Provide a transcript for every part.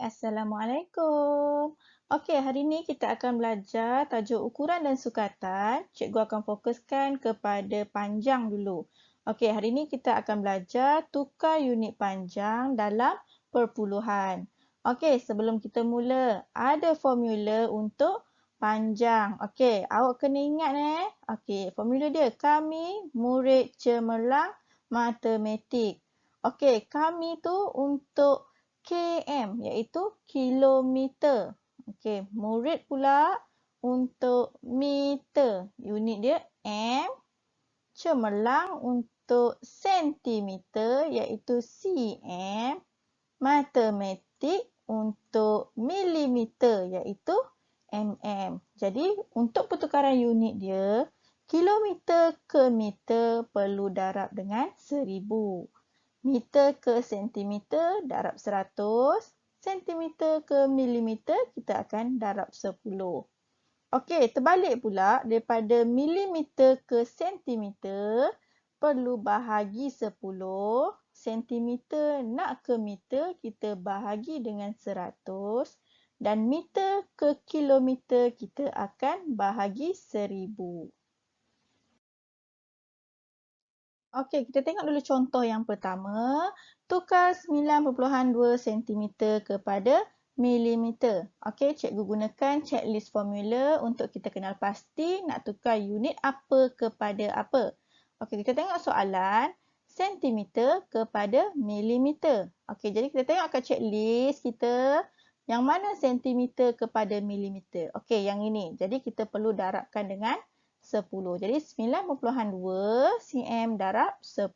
Assalamualaikum. Okey, hari ini kita akan belajar tajuk ukuran dan sukatan. Cikgu akan fokuskan kepada panjang dulu. Okey, hari ini kita akan belajar tukar unit panjang dalam perpuluhan. Okey, sebelum kita mula, ada formula untuk panjang. Okey, awak kena ingat Okey, formula dia, kami murid cemerlang matematik. Okey, kami tu untuk km iaitu kilometer. Okey, murid pula untuk meter. Unit dia m. Cemerlang untuk sentimeter iaitu cm. Matematik untuk milimeter iaitu mm. Jadi untuk pertukaran unit dia, kilometer ke meter perlu darab dengan 1000. Meter ke sentimeter darab 100. Sentimeter ke milimeter kita akan darab 10. Okey, terbalik pula daripada milimeter ke sentimeter perlu bahagi 10. Sentimeter nak ke meter kita bahagi dengan 100. Dan meter ke kilometer kita akan bahagi 1000. Okey, kita tengok dulu contoh yang pertama. Tukar 9.2 cm kepada milimeter. Okey, cikgu gunakan checklist formula untuk kita kenal pasti nak tukar unit apa kepada apa. Okey, kita tengok soalan. Sentimeter kepada milimeter. Okey, jadi kita tengok kat checklist kita. Yang mana sentimeter kepada milimeter? Okey, yang ini. Jadi kita perlu darabkan dengan 10. Jadi 9.2 cm darab 10.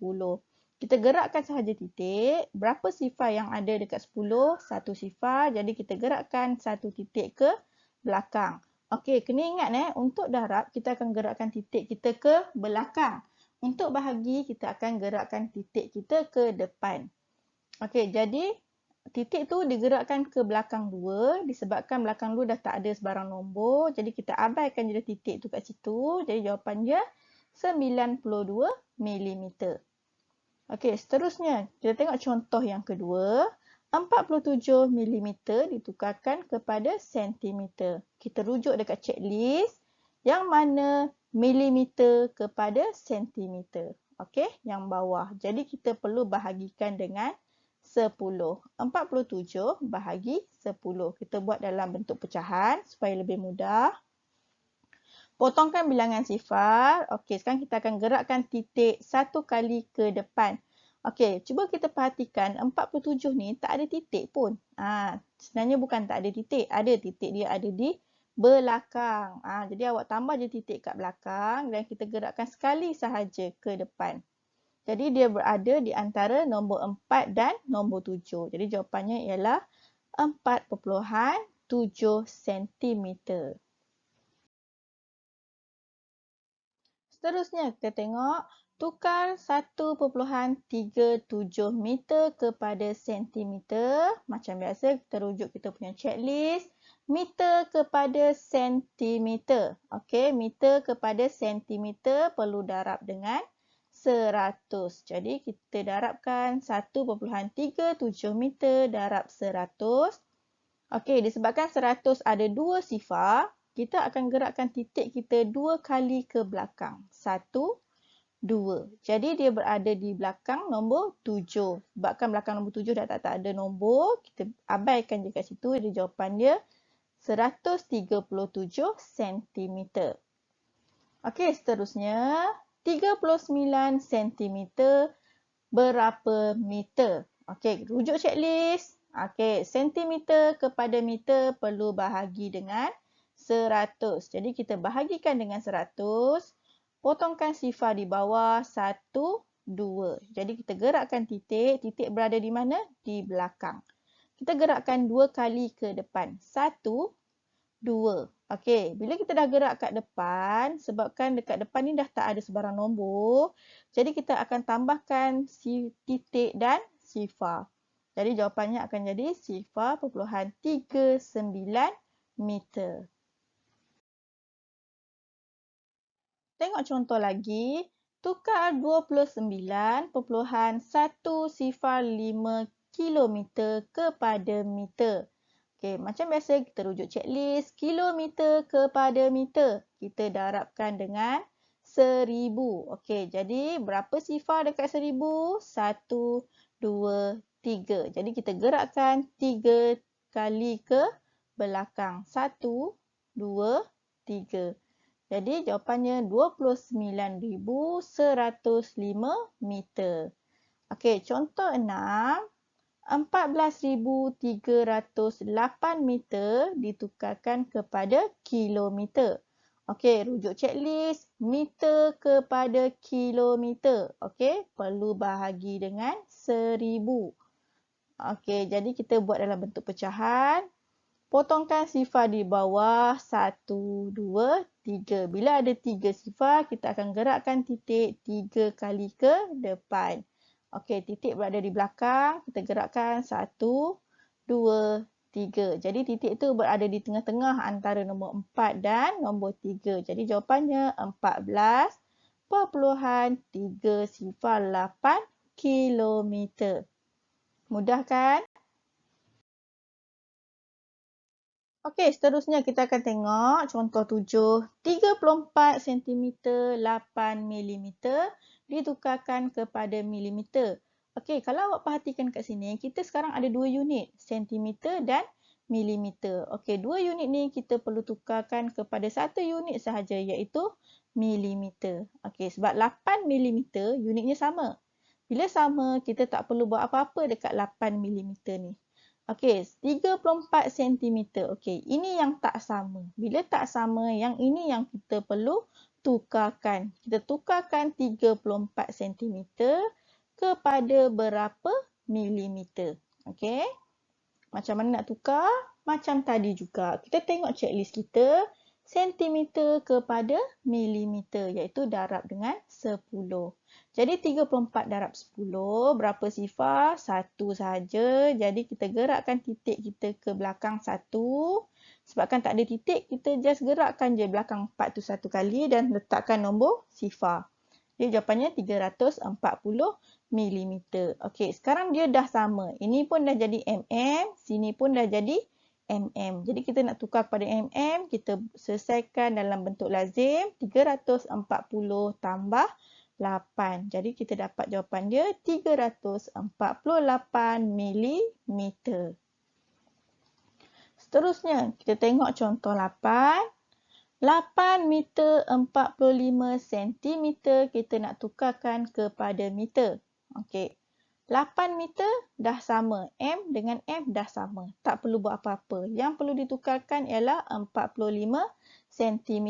Kita gerakkan sahaja titik. Berapa sifar yang ada dekat 10? 1 sifar. Jadi kita gerakkan 1 titik ke belakang. Okey, kena ingat untuk darab kita akan gerakkan titik kita ke belakang. Untuk bahagi kita akan gerakkan titik kita ke depan. Okey, jadi titik tu digerakkan ke belakang 2 disebabkan belakang 2 dah tak ada sebarang nombor. Jadi kita abaikan je titik tu kat situ. Jadi jawapan dia 92 mm. Okey, seterusnya kita tengok contoh yang kedua. 47 mm ditukarkan kepada sentimeter. Kita rujuk dekat checklist yang mana milimeter kepada sentimeter. Okey, yang bawah. Jadi kita perlu bahagikan dengan 10. 47 bahagi 10. Kita buat dalam bentuk pecahan supaya lebih mudah. Potongkan bilangan sifar. Okey, sekarang kita akan gerakkan titik 1 kali ke depan. Okey, cuba kita perhatikan 47 ni tak ada titik pun. Sebenarnya bukan tak ada titik. Ada titik dia ada di belakang. Jadi awak tambah je titik kat belakang dan kita gerakkan sekali sahaja ke depan. Jadi dia berada di antara nombor 4 dan nombor 7. Jadi jawapannya ialah 4.7 cm. Seterusnya kita tengok tukar 1.37 meter kepada sentimeter. Macam biasa kita rujuk kita punya checklist. Meter kepada sentimeter. Okey, meter kepada sentimeter perlu darab dengan 100. Jadi kita darabkan 1.37 meter darab 100. Okey, disebabkan 100 ada 2 sifar, kita akan gerakkan titik kita 2 kali ke belakang. 1, 2. Jadi dia berada di belakang nombor 7. Sebabkan belakang nombor 7 dah tak ada nombor, kita abaikan je kat situ. Jadi jawapan dia 137 cm. Okey, seterusnya 39 cm berapa meter? Okey, rujuk checklist. Okey, sentimeter kepada meter perlu bahagi dengan 100. Jadi kita bahagikan dengan 100. Potongkan sifar di bawah 1, 2. Jadi kita gerakkan titik. Titik berada di mana? Di belakang. Kita gerakkan 2 kali ke depan. 1, 2. Okey, bila kita dah gerak kat depan, sebabkan dekat depan ni dah tak ada sebarang nombor, jadi kita akan tambahkan titik dan sifar. Jadi jawapannya akan jadi sifar perpuluhan 39 meter. Tengok contoh lagi. Tukar 29.1 sifar 5 kilometer kepada meter. Okey, macam biasa kita rujuk checklist. Kilometer kepada meter. Kita darabkan dengan 1000. Okey, jadi berapa sifar dekat 1000? 1, 2, 3. Jadi kita gerakkan 3 kali ke belakang. 1, 2, 3. Jadi jawapannya 29,105 meter. Okey, contoh 6. 14,308 meter ditukarkan kepada kilometer. Okey, rujuk checklist. Meter kepada kilometer. Okey, perlu bahagi dengan 1000. Okey, jadi kita buat dalam bentuk pecahan. Potongkan sifar di bawah 1, 2, 3. Bila ada 3 sifar, kita akan gerakkan titik 3 kali ke depan. Okey, titik berada di belakang. Kita gerakkan 1, 2, 3. Jadi titik itu berada di tengah-tengah antara nombor 4 dan nombor 3. Jadi jawapannya 14,308 kilometer. Mudah kan? Okey, seterusnya kita akan tengok contoh 7. 34 cm 8 mm ditukarkan kepada milimeter. Okey, kalau awak perhatikan kat sini, kita sekarang ada dua unit, sentimeter dan milimeter. Okey, dua unit ni kita perlu tukarkan kepada satu unit sahaja iaitu milimeter. Okey, sebab 8 mm unitnya sama. Bila sama, kita tak perlu buat apa-apa dekat 8 mm ni. Okey, 34 cm. Okey, ini yang tak sama. Bila tak sama, yang ini yang kita perlu tukarkan. Kita tukarkan 34 cm kepada berapa milimeter. Okey. Macam mana nak tukar? Macam tadi juga. Kita tengok checklist kita. Sentimeter kepada milimeter iaitu darab dengan 10. Jadi 34 darab 10 berapa sifar? 1 sahaja. Jadi kita gerakkan titik kita ke belakang 1. Sebabkan tak ada titik, kita just gerakkan je belakang 4 tu satu kali dan letakkan nombor sifar. Jadi jawapannya 340 mm. Okey, sekarang dia dah sama. Ini pun dah jadi mm, sini pun dah jadi mm. Jadi kita nak tukar kepada mm, kita selesaikan dalam bentuk lazim 340 tambah 8. Jadi kita dapat jawapan dia 348 mm. Seterusnya, kita tengok contoh 8. 8 meter 45 cm kita nak tukarkan kepada meter. Okey. 8 meter dah sama. M dengan M dah sama. Tak perlu buat apa-apa. Yang perlu ditukarkan ialah 45 cm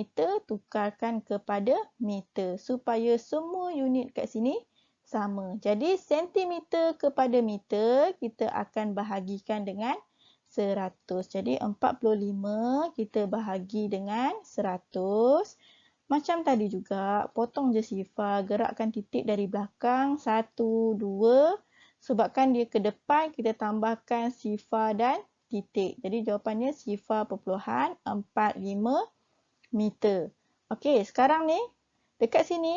tukarkan kepada meter. Supaya semua unit kat sini sama. Jadi sentimeter kepada meter kita akan bahagikan dengan 100. Jadi 45 kita bahagi dengan 100. Macam tadi juga, potong je sifar, gerakkan titik dari belakang 1, 2. Sebabkan dia ke depan, kita tambahkan sifar dan titik. Jadi jawapannya sifar perpuluhan 45 meter. Okey, sekarang ni dekat sini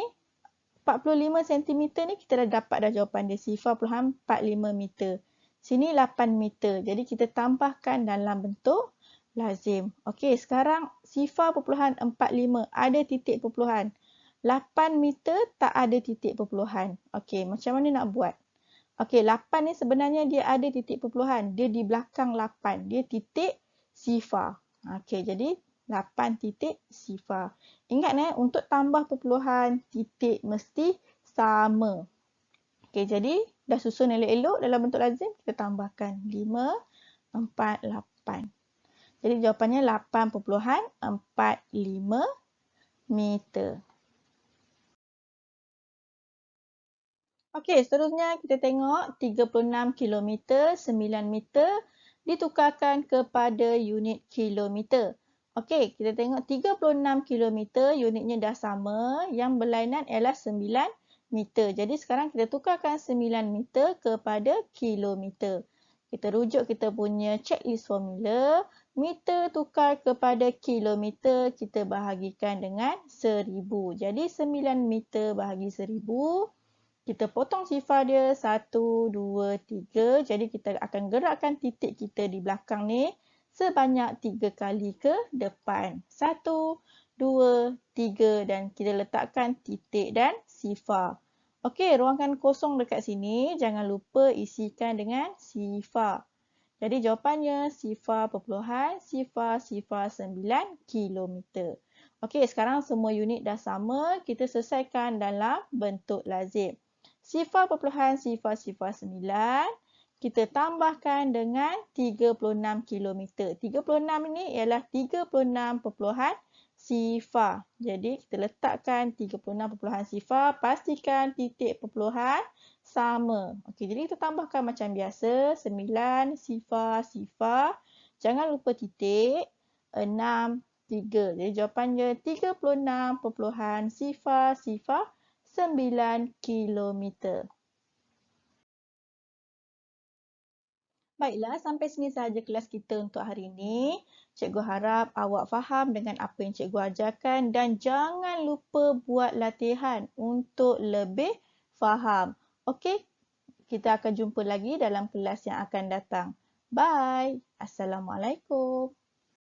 45 cm ni kita dah dapat dah jawapan dia, sifar perpuluhan 45 meter. Sini 8 meter. Jadi kita tambahkan dalam bentuk lazim. Okey, sekarang sifar perpuluhan 45 ada titik perpuluhan. 8 meter tak ada titik perpuluhan. Okey, macam mana nak buat? Okey, 8 ni sebenarnya dia ada titik perpuluhan. Dia di belakang 8. Dia titik sifar. Okey, jadi 8 titik sifar. Ingat untuk tambah perpuluhan, titik mesti sama. Okey, jadi dah susun elok-elok dalam bentuk lazim, kita tambahkan 5, 4, 8. Jadi jawapannya 8,45 meter. Okey, seterusnya kita tengok 36 km 9 meter ditukarkan kepada unit kilometer. Okey, kita tengok 36 km unitnya dah sama, yang berlainan ialah 9 meter. Jadi sekarang kita tukarkan 9 meter kepada kilometer. Kita rujuk kita punya checklist formula. Meter tukar kepada kilometer kita bahagikan dengan 1000. Jadi 9 meter bahagi 1000. Kita potong sifar dia 1, 2, 3. Jadi kita akan gerakkan titik kita di belakang ni sebanyak 3 kali ke depan. 1, 2, 3 dan kita letakkan titik dan sifar. Okey, ruangkan kosong dekat sini. Jangan lupa isikan dengan sifar. Jadi jawapannya sifar perpuluhan sifar 9 kilometer. Okey, sekarang semua unit dah sama. Kita selesaikan dalam bentuk lazim. Sifar perpuluhan sifar 9 kita tambahkan dengan 36 km. 36 ini ialah 36 perpuluhan sifar. Jadi kita letakkan 36 perpuluhan sifar, pastikan titik perpuluhan sama. Okey, jadi kita tambahkan macam biasa, 9 sifar sifar. Jangan lupa titik, 6 3. Jadi jawapannya 36 perpuluhan sifar sifar 9 kilometer. Baiklah, sampai sini sahaja kelas kita untuk hari ini. Cikgu harap awak faham dengan apa yang cikgu ajarkan dan jangan lupa buat latihan untuk lebih faham. Okey, kita akan jumpa lagi dalam kelas yang akan datang. Bye. Assalamualaikum.